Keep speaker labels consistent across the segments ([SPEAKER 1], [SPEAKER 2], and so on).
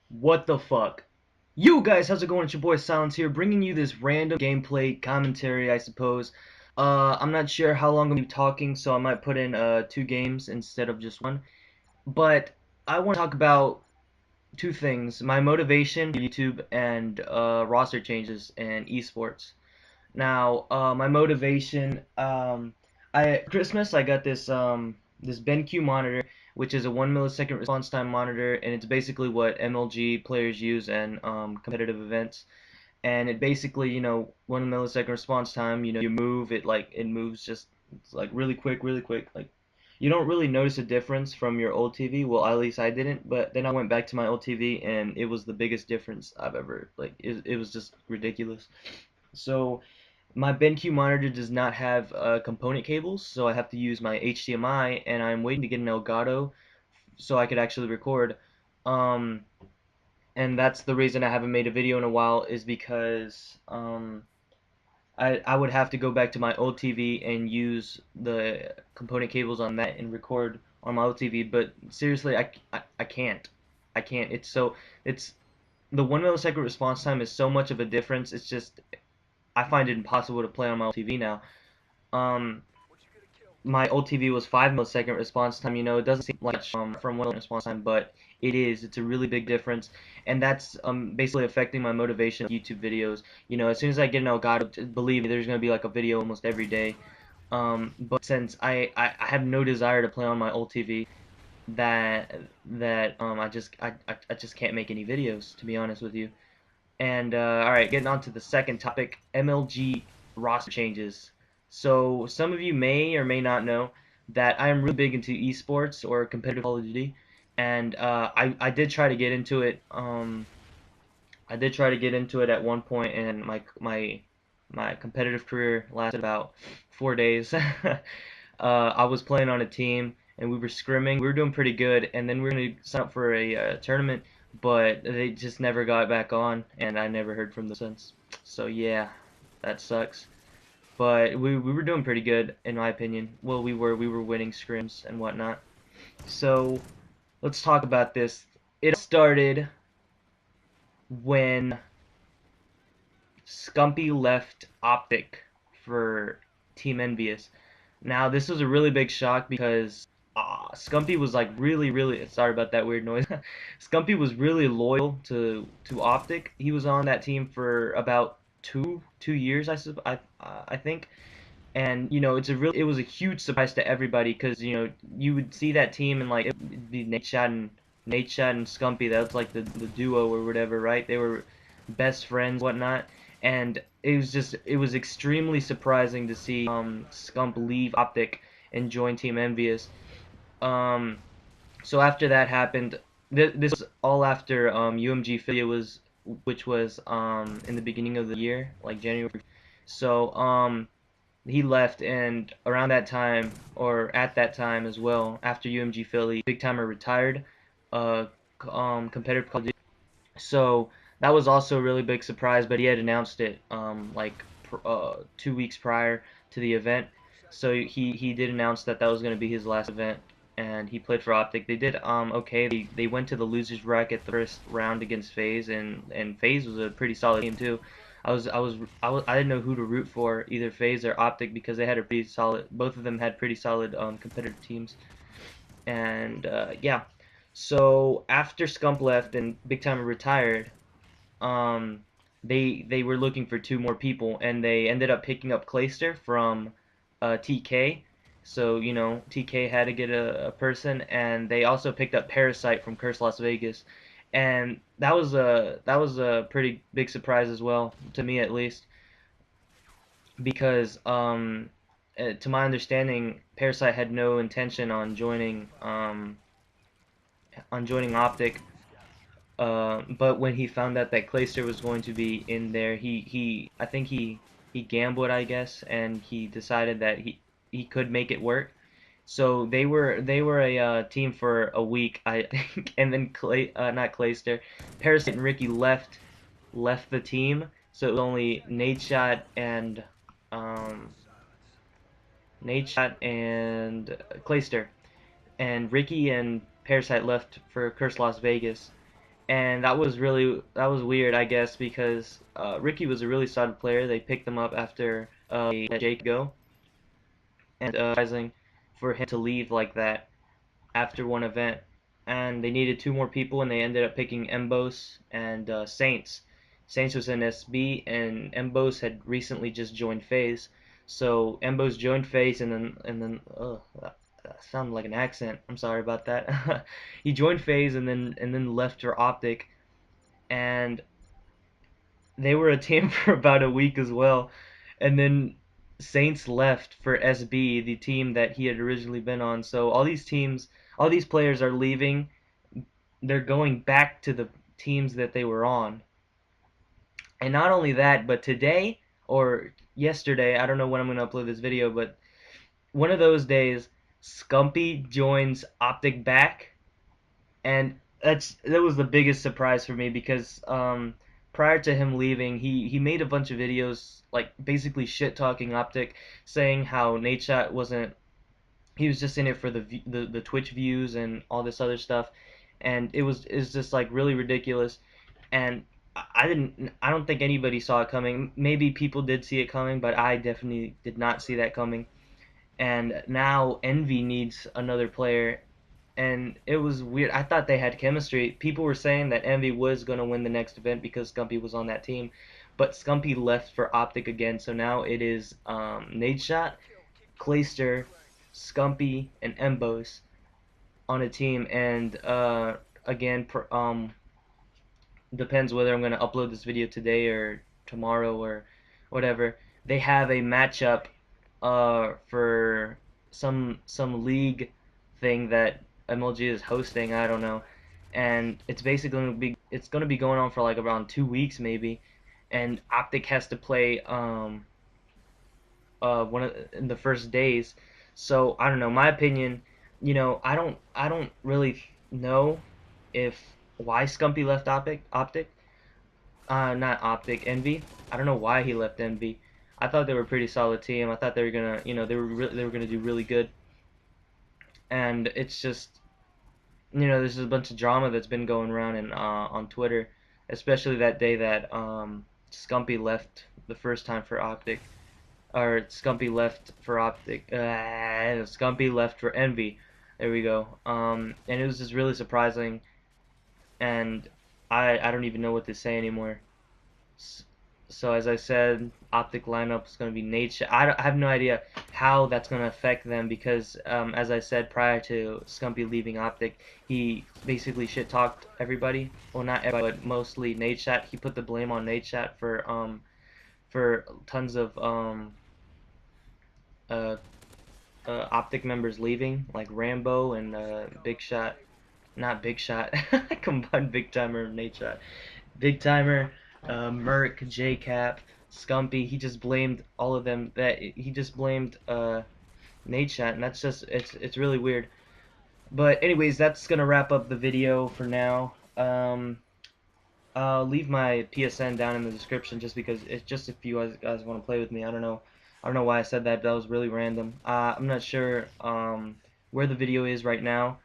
[SPEAKER 1] What the fuck? Yo guys, how's it going? It's your boy Silence here, bringing you this random gameplay commentary, I suppose. I'm not sure how long I'm gonna be talking, so I might put in two games instead of just one. But I want to talk about two things: my motivation for YouTube and roster changes and esports. Now, my motivation, I Christmas I got this BenQ monitor, which is a 1 millisecond response time monitor, and it's basically what MLG players use in competitive events. And it basically, 1 millisecond response time. You move it like it moves just it's like really quick, really quick. Like you don't really notice a difference from your old TV. Well, at least I didn't. But then I went back to my old TV, and it was the biggest difference I've ever like. It was just ridiculous. So my BenQ monitor does not have component cables, so I have to use my HDMI, and I'm waiting to get an Elgato so I could actually record. Um, and that's the reason I haven't made a video in a while, is because I would have to go back to my old TV and use the component cables on that and record on my old TV. But seriously, I can't. I can't. It's the 1 millisecond response time is so much of a difference. It's just I find it impossible to play on my old TV now. Um, my old TV was 5 millisecond response time. It doesn't seem like much from 1 millisecond response time, but it is. It's a really big difference, and that's basically affecting my motivation of YouTube videos. As soon as I get an Elgato, believe me, there's gonna be like a video almost every day. But since I have no desire to play on my old TV, I just can't make any videos, to be honest with you. And all right, getting on to the second topic, MLG roster changes. So some of you may or may not know that I am really big into esports or competitive Call of Duty, and I did try to get into it. I did try to get into it at one point, and my competitive career lasted about 4 days. I was playing on a team, and we were scrimming. We were doing pretty good, and then we were going to sign up for a tournament, but they just never got back on, and I never heard from them since. So yeah, that sucks. But we were doing pretty good, in my opinion. Well, we were winning scrims and whatnot. So let's talk about this. It started when Scumpy left OpTic for Team Envious. Now, this was a really big shock because Scumpy was like really, really. Sorry about that weird noise. Scumpy was really loyal to OpTic. He was on that team for about two years, I think. And it was a huge surprise to everybody because you would see that team and like it'd be Nate Shot and Scumpy. That was like the duo or whatever, right? They were best friends, whatnot. And it was extremely surprising to see Scump leave OpTic and join Team Envious. Um, so after that happened, this was all after UMG Philly which was in the beginning of the year, like January. So he left, and around that time, or at that time as well, after UMG Philly, Big Timer retired, competitive Call of Duty. So that was also a really big surprise, but he had announced it like 2 weeks prior to the event. So he did announce that that was going to be his last event, and he played for OpTic. They did okay. They went to the losers bracket the first round against FaZe, and FaZe was a pretty solid team too. I didn't know who to root for, either FaZe or OpTic, because they had a pretty solid. Both of them had pretty solid competitive teams, and yeah. So after Scump left and Big Timer retired, um, they were looking for two more people, and they ended up picking up Clayster from TK. So TK had to get a person, and they also picked up Parasite from Curse Las Vegas, and that was a pretty big surprise as well, to me at least, because to my understanding, Parasite had no intention on joining OpTic. But when he found out that Clayster was going to be in there, I think he gambled, I guess, and he decided that he could make it work. So they were a team for a week, I think, and then not Clayster, Parasite and Ricky left the team. So it was only um, Nate Shot and Clayster, and Ricky and Parasite left for Curse Las Vegas. and that was weird, I guess, because Ricky was a really solid player. They picked him up after they let Jake go, and surprising for him to leave like that after one event. And they needed two more people, and they ended up picking Embos and Saints. Saints was in SB, and Embos had recently just joined FaZe. So Embos joined FaZe, and then that sounded like an accent. I'm sorry about that. He joined FaZe and then left for OpTic, and they were a team for about a week as well. And then Saints left for SB, the team that he had originally been on. So all these players are leaving. They're going back to the teams that they were on. And not only that, but today or yesterday, I don't know when I'm going to upload this video, but one of those days, Scumpy joins OpTic back, and that was the biggest surprise for me because prior to him leaving, he made a bunch of videos like basically shit talking OpTic, saying how Nadeshot wasn't, he was just in it for the Twitch views and all this other stuff, and it's just like really ridiculous. And I don't think anybody saw it coming. Maybe people did see it coming, but I definitely did not see that coming. And now Envy needs another player, and it was weird. I thought they had chemistry. People were saying that Envy was going to win the next event because Scumpy was on that team, but Scumpy left for OpTic again, so now it is Nadeshot, Clayster, Scumpy, and Embos on a team. And again, depends whether I'm going to upload this video today or tomorrow or whatever. They have a matchup for some league thing that MLG is hosting. I don't know, and it's basically going to be going on for like around 2 weeks maybe, and OpTic has to play in the first days. So I don't know. My opinion, I don't really know if why Scumpy left OpTic. Not OpTic, Envy. I don't know why he left Envy. I thought they were a pretty solid team. I thought they were gonna, they were gonna do really good. And it's just, there's just a bunch of drama that's been going around on Twitter, especially that day that Scumpy left the first time for OpTic, or Scumpy left for OpTic. Scumpy left for Envy. There we go. And it was just really surprising, and I don't even know what to say anymore. So as I said, OpTic lineup is going to be Nadeshot. I have no idea how that's going to affect them because, as I said prior to Scumpy leaving OpTic, he basically shit talked everybody. Well, not everybody, but mostly Nadeshot. He put the blame on Nadeshot for tons of OpTic members leaving, like Rambo and Big Shot. Not Big Shot. I combined Big Timer and Nadeshot. Big Timer, Merc, JCap, Scumpy. He just blamed all of them. He just blamed Nadeshot, and that's just it's really weird. But anyways, that's gonna wrap up the video for now. I'll leave my PSN down in the description just because it's just if you guys want to play with me. I don't know why I said that. That was really random. I'm not sure where the video is right now,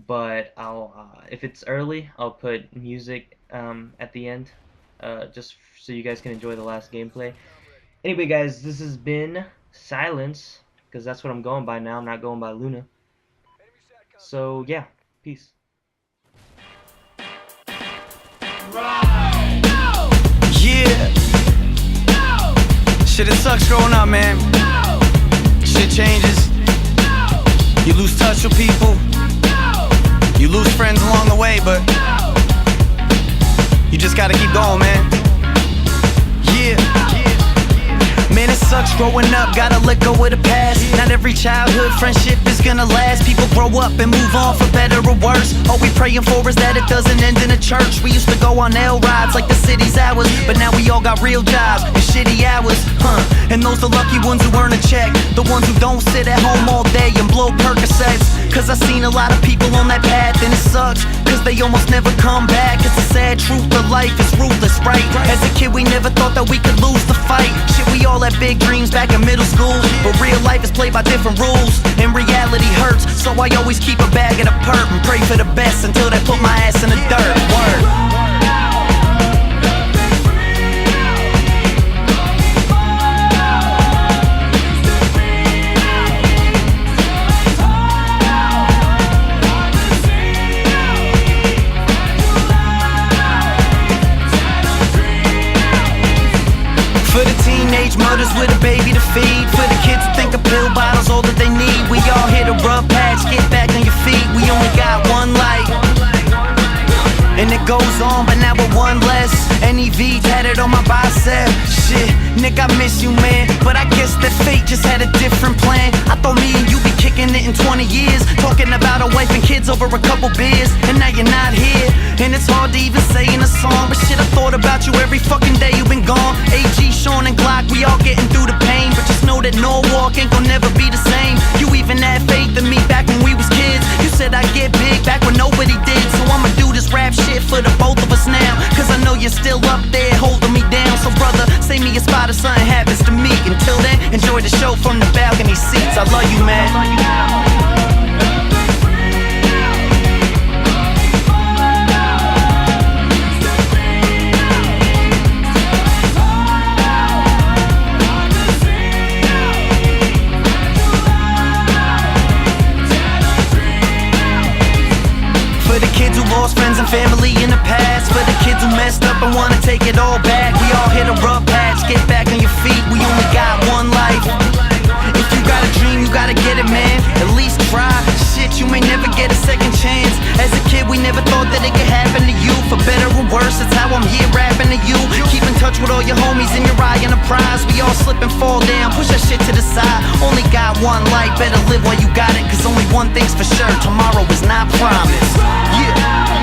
[SPEAKER 1] but I'll if it's early, I'll put music at the end, just so you guys can enjoy the last gameplay. Anyway, guys, this has been Silence, because that's what I'm going by now. I'm not going by Luna. So yeah, peace.
[SPEAKER 2] Yeah. Shit, it sucks growing up, man. Shit changes. You lose touch with people. You lose friends along the way, but you just gotta keep going, man. Yeah. Man, it sucks growing up, gotta let go of the past. Not every childhood friendship is gonna last. People grow up and move on for better or worse. All we praying for is that it doesn't end in a church. We used to go on L rides like the city's ours, but now we all got real jobs and shitty hours, And those the lucky ones who earn a check, the ones who don't sit at home all day and blow Percocets. Cause I seen a lot of people on that path, and it sucks, cause they almost never come back. It's a sad truth, of life is ruthless, right? As a kid we never thought that we could lose the fight. Shit, we all had big dreams back in middle school, but real life is played by different rules, and reality hurts. So I always keep a bag of the perp and pray for the best until they put my ass in the dirt. Word. mothers with a baby to feed, for the kids who think a pill bottle's all that they need. We all hit a rough patch, get back on your feet. We only got one life, and it goes on, but now we're one less. NEV tatted on my bicep. Shit, Nick, I miss you, man, but I guess that fate just had a different plan. I thought me and you be kicking it in 20 years, talking about a wife and kids over a couple beers, and now you're not here. And it's hard to even say in a song, but shit, I thought about you every fucking day you've been gone. AG, Sean, and Glock, we all getting through the pain, but just know that Norwalk ain't gon' never be the same. You even had faith in me back when we was kids. You said I'd get big back when nobody did, so I'ma do this rap shit for the both of us now, cause I know you're still up there holding me down. So brother, save me a spot if something happens to me. Until then, enjoy the show from the balcony seats. I love you, man. For the kids who lost friends and family in the past, for the kids who messed up and wanna take it all back. We all hit a rough patch, get back on your feet. We only got one life. If you got a dream, you gotta get it, man. At least try. Shit, you may never get a second chance. As a kid, we never thought that it could happen to you. For better or worse, that's how I'm here rapping to you. Keep in touch with all your homies in your eye and a prize. We all slip and fall down, push that shit to the side. Only got one life, better live while you got it, cause only one thing's for sure, tomorrow is not promised. Yeah.